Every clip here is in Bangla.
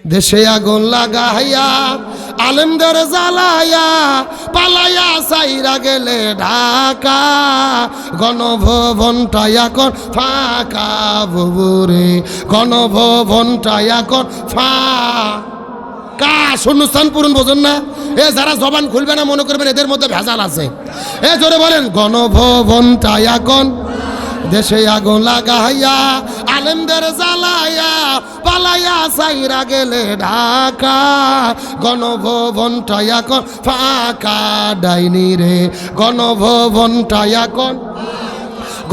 দেশে আগুন লাগাইয়া আলেমদের জ্বালাইয়া পালাইয়া সাইরা গেলে ঢাকা গণভবনটা এখন ফাঁকা বুবুরে গণভবনটা এখন ফাঁকা শূন্যস্থান পূরণ বোঝেন না এ যারা জবান খুলবে না মনে করবেন এদের মধ্যে ভেজাল আছে এ জোরে বলেন গণভবনটা এখন দেশে আগুন লাগাইয়া আলেমদের জ্বালাইয়া পালাইয়া সাইরা গেলে ঢাকা গণভবনটা এখন ফাঁকা ডাইনি রে গণভবনটা এখন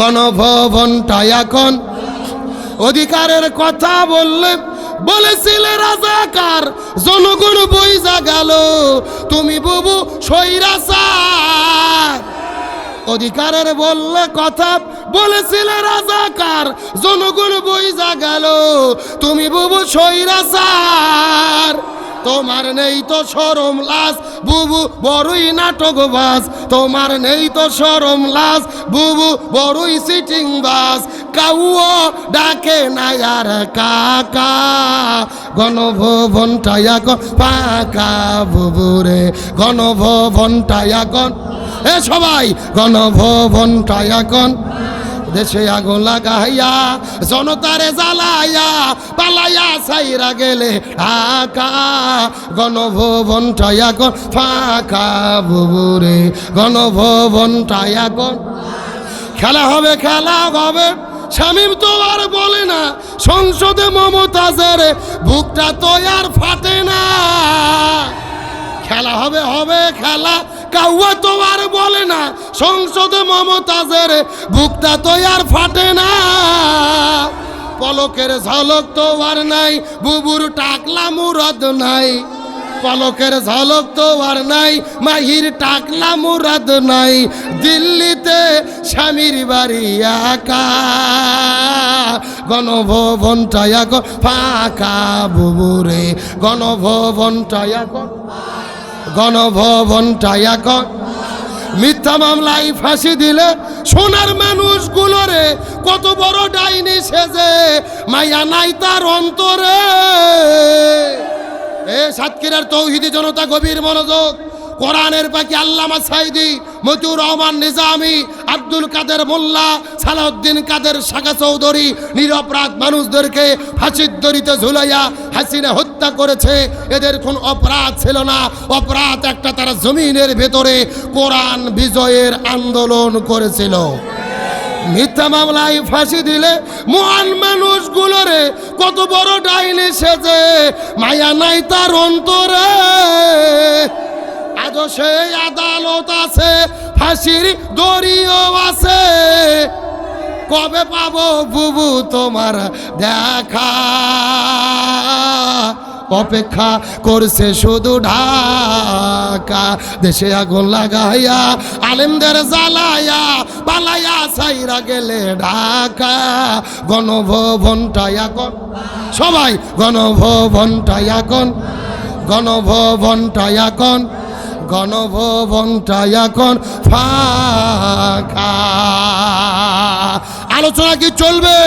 গণভবনটা এখন অধিকারের কথা বলেছিলে রাজাকার জনগণ বইজা গেল তুমি বুবু স্বৈরাচার অধিকারের বললে কথা বলেছিলে রাজাকার জনগণ বইজা গেল তুমি বুবু স্বৈরাচার তোমার নেই তো শরম লাজ বুবু বড়ই নাটকবাজ তোমার নেই তো শরম লাজ বুবু বড়ই সিটিং বাজ কাউও ডাকে না আর কাকা গণভবনটা এখন ফাঁকা বুবুরে গণভবনটা এখন এ সবাই গণভবনটা এখন দেশে আগুন লাগাইয়া জনতারে জ্বালাইয়া পালাইয়া সাইরা গেলে ঢাকা গণভবনটা এখন ফাঁকা বুবুরে গণভবনটা এখন খেলা হবে শামীম তো আর বলে না সংসদে মমতাজের বুকটা তো আর ফাটে না খেলা হবে খেলা কাউয়া তো আর বলে না সংসদে মমতাজের বুকটা তো আর ফাটে না পলকের ঝলক তো আর নাই বুবুর টাকলা মুরাদ নাই পলকের ঝলক তো আর নাই মাহির টাকলা মুরাদ নাই দিল্লিতে স্বামীর বাড়ি একা গণভবনটা এখন ফাঁকা বুবুরে গণভবনটা এখন গণভবনটা এখন মিথ্যা মামলায় ফাঁসি দিলে সোনার মানুষগুলোরে কত বড় ডাইনি সেজে মায়া নাই তার অন্তরে এ সাতক্ষীরার তৌহিদি জনতা গভীর মনোযোগ কোরআনের পাখি আল্লামা সাইদি মতিউর রহমান নিজামী আব্দুল কাদের মোল্লা সালাউদ্দিন কাদের শাখা চৌধুরী নিরপরাধ মানুষদেরকে ফাঁসির দড়িতে ঝুলাইয়া হাসিনা হত্যা করেছে এদের কোন অপরাধ ছিল না অপরাধ একটা তারা জমিনের ভেতরে কোরআন বিজয়ের আন্দোলন করেছিল মিথ্যা মামলায় ফাঁসি দিলে মহান মানুষগুলোরে কত বড় ডাইনি সেজে মায়া নাই তার অন্তরে আজও সেই আদালত আছে ফাঁসির দড়িও আছে কবে পাবো বুবু তোমার দেখা অপেক্ষা করছে শুধু ঢাকা দেশে আগুন লাগাইয়া আলেমদের জ্বালাইয়া পালাইয়া সাইরা গেলে ঢাকা গণভবনটা এখন সবাই গণভবনটা এখন গণভবনটা এখন গণভবনটা এখন ফাঁকা আলোচনা কি চলবে?